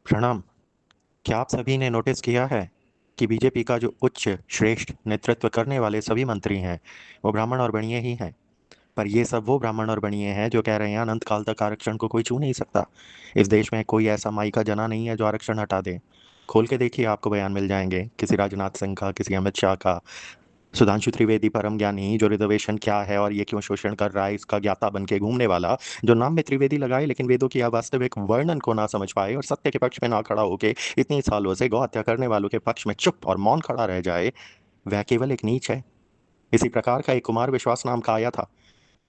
प्रणाम। क्या आप सभी ने नोटिस किया है कि बीजेपी का जो उच्च श्रेष्ठ नेतृत्व करने वाले सभी मंत्री हैं वो ब्राह्मण और बनिए ही हैं। पर ये सब वो ब्राह्मण और बनिए हैं जो कह रहे हैं अनंत काल तक आरक्षण को कोई छू नहीं सकता। इस देश में कोई ऐसा माई का जना नहीं है जो आरक्षण हटा दे। खोल के देखिए, आपको बयान मिल जाएंगे, किसी राजनाथ सिंह का, किसी अमित शाह का, सुधांशु त्रिवेदी परम ज्ञानी जो रिजर्वेशन क्या है और ये क्यों शोषण कर रहा है इसका ज्ञाता बन के घूमने वाला, जो नाम में त्रिवेदी लगाए लेकिन वेदों की वास्तविक वर्णन को ना समझ पाए और सत्य के पक्ष में ना खड़ा होके इतने सालों से गौ हत्या करने वालों के पक्ष में चुप और मौन खड़ा रह जाए, वह केवल एक नीच है। इसी प्रकार का एक कुमार विश्वास नाम का आया था,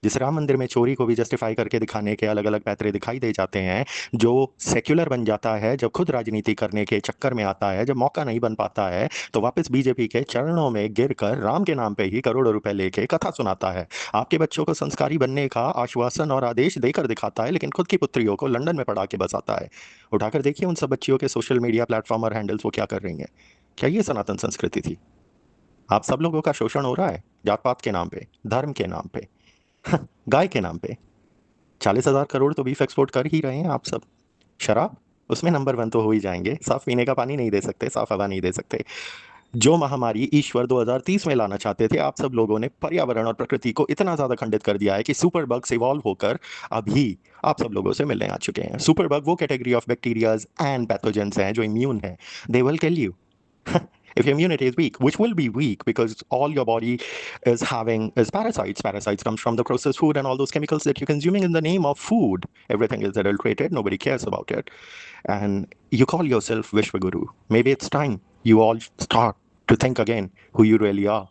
जिस राम मंदिर में चोरी को भी जस्टिफाई करके दिखाने के अलग अलग पैतरे दिखाई दे जाते हैं, जो सेक्युलर बन जाता है जब खुद राजनीति करने के चक्कर में आता है, जब मौका नहीं बन पाता है तो वापस बीजेपी के चरणों में गिरकर राम के नाम पे ही करोड़ों रुपए लेके कथा सुनाता है। आपके बच्चों को संस्कारी बनने का आश्वासन और आदेश देकर दिखाता है, लेकिन खुद की पुत्रियों को लंदन में पढ़ा के बसाता है। उठाकर देखिए उन सब बच्चियों के सोशल मीडिया प्लेटफॉर्म और हैंडल्स वो क्या कर रही हैं। क्या ये सनातन संस्कृति थी? आप सब लोगों का शोषण हो रहा है, जात पात के नाम पे, धर्म के नाम पे, गाय के नाम पे। 40,000 करोड़ तो बीफ एक्सपोर्ट कर ही रहे हैं आप सब। शराब, उसमें नंबर वन तो हो ही जाएंगे। साफ पीने का पानी नहीं दे सकते, साफ हवा नहीं दे सकते। जो महामारी ईश्वर 2030 में लाना चाहते थे, आप सब लोगों ने पर्यावरण और प्रकृति को इतना ज्यादा खंडित कर दिया है कि सुपर बग्स इवॉल्व होकर अभी आप सब लोगों से मिलने आ चुके हैं। सुपर बग वो category of bacterias and pathogens हैं जो इम्यून है। They will kill you if your immunity is weak, which will be weak because all your body is having is parasites. Parasites comes from the processed food and all those chemicals that you're consuming in the name of food. Everything is adulterated. Nobody cares about it. And you call yourself Vishwaguru. Maybe it's time you all start to think again who you really are.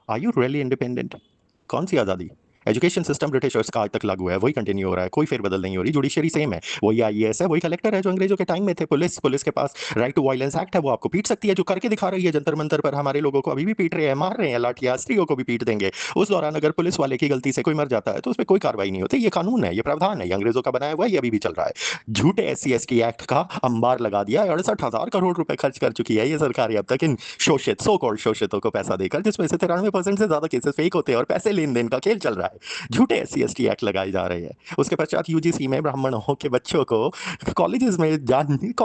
Are you really independent? कौन सी आज़ादी? Education system Britishers का आज तक लागू है, वही continue हो रहा है, कोई फेरबदल नहीं हो रही। जुडिशरी सेम है, वही आईएएस है, वही कलेक्टर है जो अंग्रेजों के टाइम में थे। पुलिस पुलिस के पास राइट टू वायलेंस एक्ट है, वो आपको पीट सकती है, जो करके दिखा रही है जंतर मंतर पर। हमारे लोगों को अभी भी पीट रहे हैं, मार रहे हैं, लाठियां, स्त्रियों को भी पीट देंगे। उस दौरान अगर पुलिस वाले की गलती से कोई मर जाता है तो उस पर कोई कार्रवाई नहीं होती। ये कानून है, ये प्रावधान है, ये अंग्रेजों का बनाया हुआ है, ये अभी भी चल रहा है। झूठे SC ST एक्ट का अंबार लगा दिया। 68,000 करोड़ रुपए खर्च कर चुकी है ये सरकार अब तक इन शोषित, सो कॉल्ड शोषितों को पैसा देकर, जिसमें से 93% से ज्यादा केसेस फेक होते हैं और पैसे लेन देन का खेल चल रहा है। झूठे SC ST एक्ट लगाए जा रहे हैं। उसके पश्चात यूजीसी में ब्राह्मणों के बच्चों को कॉलेजेस में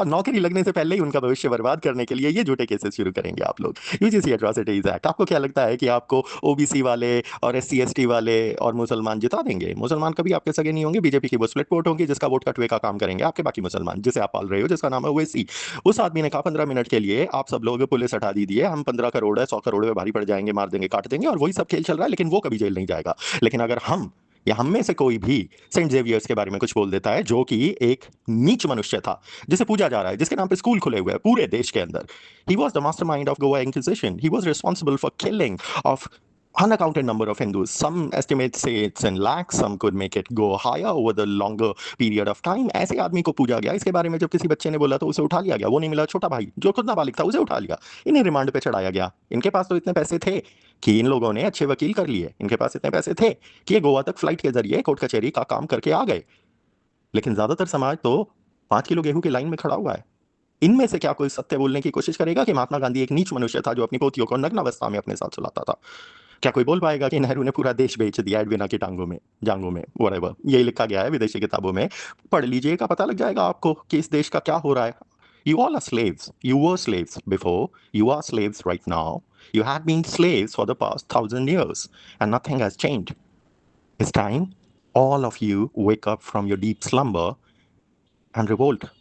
नौकरी लगने से पहले ही उनका भविष्य बर्बाद करने के लिए ये झूठे केसेस शुरू करेंगे आप लोग। UGC atrocities act. आपको क्या लगता है कि आपको ओबीसी वाले और SC ST वाले और मुसलमान जिता देंगे? मुसलमान कभी आपके सगे नहीं होंगे। बीजेपी की वो स्प्लिट वोट होगी जिसका वोट कटवे का काम करेंगे आपके बाकी मुसलमान, जिसे आप पाल रहे हो, जिसका नाम है ओवैसी। उस आदमी ने कहा 15 मिनट के लिए आप सब लोग पुलिस हटा दीजिए, हम 15 करोड़ है, 100 करोड़ में भारी पड़ जाएंगे, मार देंगे, काट देंगे, और वही सब खेल चल रहा है। लेकिन वो कभी जेल नहीं जाएगा। लेकिन अगर हम या हम में से कोई भी सेंट जेवियर्स के बारे में कुछ बोल देता है, जो कि एक नीच मनुष्य था, जिसे पूजा जा रहा है, जिसके नाम पे स्कूल खुले हुए हैं पूरे देश के अंदर, he was the master mind of Goa inquisition, he was responsible for killing of unaccounted number of Hindus. Some estimates say it's in lakhs, some could make it go higher over the longer period of time. ऐसे आदमी को पूजा गया। इसके बारे में जब किसी बच्चे ने बोला तो उसे उठा लिया गया। वो नहीं मिला, छोटा भाई जो खुद नाबालिग था उसे उठा लिया, इन्हें रिमांड पे चढ़ाया गया। इनके पास तो इतने पैसे थे कि इन लोगों ने अच्छे वकील कर लिए। इनके पास इतने पैसे थे कि ये गोवा तक फ्लाइट के जरिए कोर्ट कचहरी का काम करके आ गए। लेकिन ज्यादातर समाज तो 5 किलो गेहूं की लाइन में खड़ा हुआ है। इनमें से क्या कोई सत्य बोलने की कोशिश करेगा कि महात्मा गांधी एक नीच मनुष्य था जो अपनी पोतियों को नग्न अवस्था में अपने साथ सुलाता था? क्या कोई बोल पाएगा कि नेहरू ने पूरा देश बेच दिया एडविना की टांगों में, जांगों में, whatever? यही लिखा गया है विदेशी किताबों में, पढ़ लीजिएगा, पता लग जाएगा आपको कि इस देश का क्या हो रहा है। You all are slaves. You were slaves before. You are slaves right now. You have been slaves for the past 1,000 years, and nothing has changed. It's time all of you wake up from your deep slumber and revolt.